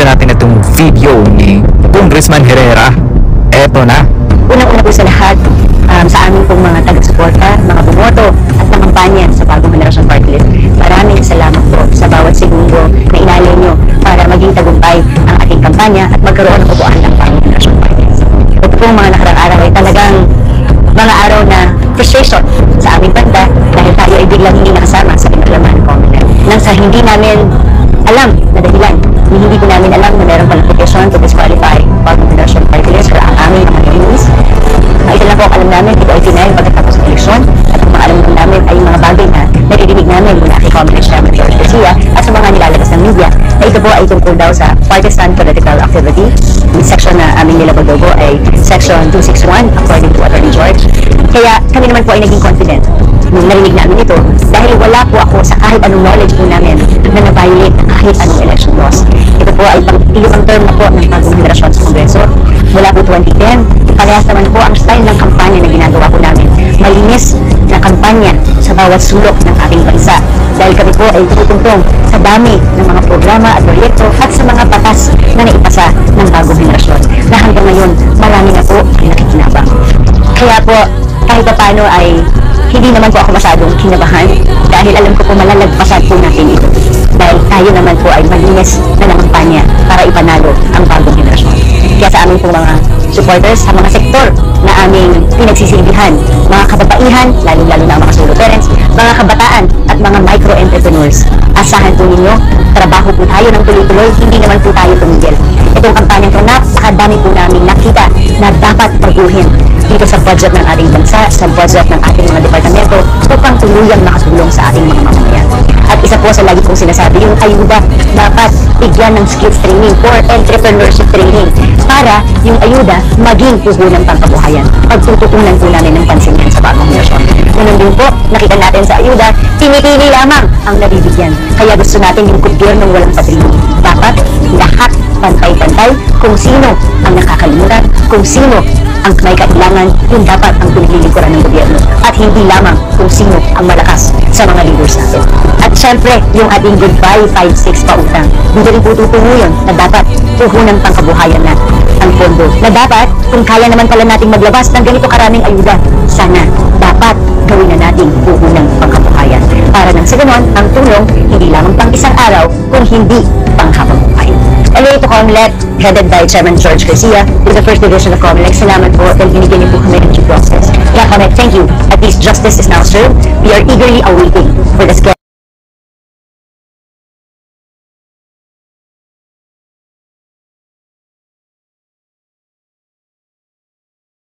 pakita natin itong video ni Congressman Herrera. Eto na. Unang-una po sa lahat, sa aming pong mga taga-suporta, mga bumoto at nangampanya sa Bagong Henerasyon Party List. Maraming salamat po sa bawat segundo na inalay nyo para maging tagumpay ang ating kampanya at magkaroon ng upuan ng Bagong Henerasyon Party List. Ito pong mga nakarang araw ay talagang mga araw na frustration sa aming banda dahil tayo ay biglang hindi nakasama sa pinaglaman ng Comelec. Nang sa hindi namin alam na dahilan, hindi ko namin alam na meron palang petition to disqualify Bagong Henerasyon Party List para ang aming mga nominees. Ito lang po ang alam namin, ito ay final pagkatapos ng eleksyon at ang mga alam po namin ay mga bagay na naririnig namin mula kay Comelec Chairman George Garcia at sa mga nilalabas ng media na ito po ay tungkol daw sa partisan political activity. Yung section na aming nilabadobo ay section 261 according to Attorney George. Kaya kami naman po ay naging confident nung narinig namin ito dahil wala po ako sa kahit anong knowledge po namin na na-violate kahit anong election laws. Ito po ay pang-ilimang term na po ng Bagong Henerasyon sa Kongreso. Mula po 2010, parehas naman po ang style ng kampanya na ginagawa po namin. Malinis na kampanya sa bawat sulok ng ating bansa. Dahil kami po ay tutungtong sa dami ng mga programa at proyekto at sa mga batas na naipasa ng Bagong Henerasyon na hanggang ngayon marami na po ay nakikinabang. Kaya po, kahit pa paano ay hindi naman po ako masyadong kinabahan dahil alam ko po malalagpasan po natin ito. Dahil tayo naman po ay malinis na nangampanya para ipanalo ang Bagong Henerasyon. Kaya sa aming pong mga supporters, sa mga sektor na aming pinagsisilbihan, mga kababaihan, lalo-lalo na ang mga solo parents, mga kabataan at mga micro-entrepreneurs. Asahan po ninyo, trabaho po tayo ng tuloy-tuloy, hindi naman po tayo tumigil. Itong kampanyang ito, napakadami po namin nakita na dapat baguhin dito sa budget ng ating bansa, sa budget ng ating mga departamento upang tuluyang makatulong sa ating mga mamamayan. At isa po sa lagi kong sinasabi, yung ayuda dapat bigyan ng skills training or entrepreneurship training para yung ayuda maging puhunan pangkabuhayan. Pagtututunan po namin ng pansin yan sa Bagong Henerasyon. Ganun din po, nakita natin sa ayuda, pinipili lamang ang nabibigyan. Kaya gusto natin yung gobyernong walang patrino. Dapat lahat pantay-pantay kung sino ang nakakalimutan, kung sino ang may kailangan, yun dapat ang pinaglilingkuran ng gobyerno at hindi lamang kung sino ang malakas sa mga leaders natin. At syempre, yung ating goodbye 5-6 pautang, dito rin po tutungo yun na dapat puhunan pangkabuhayan na ang pondo. Na dapat, kung kaya naman pala nating maglabas ng ganito karaming ayuda, sana dapat gawin na nating puhunan pangkabuhayan. Para nang sa ganon, ang tulong hindi lamang pang isang araw, kung hindi panghabang buhay. Anyway, ito Comelec, headed by Chairman George Garcia, with the first division of Comelec. Salamat po dahil binigyan niyo po kami ng due process. Yeah, Comelec, thank you. At least justice is now served. We are eagerly awaiting for the schedule.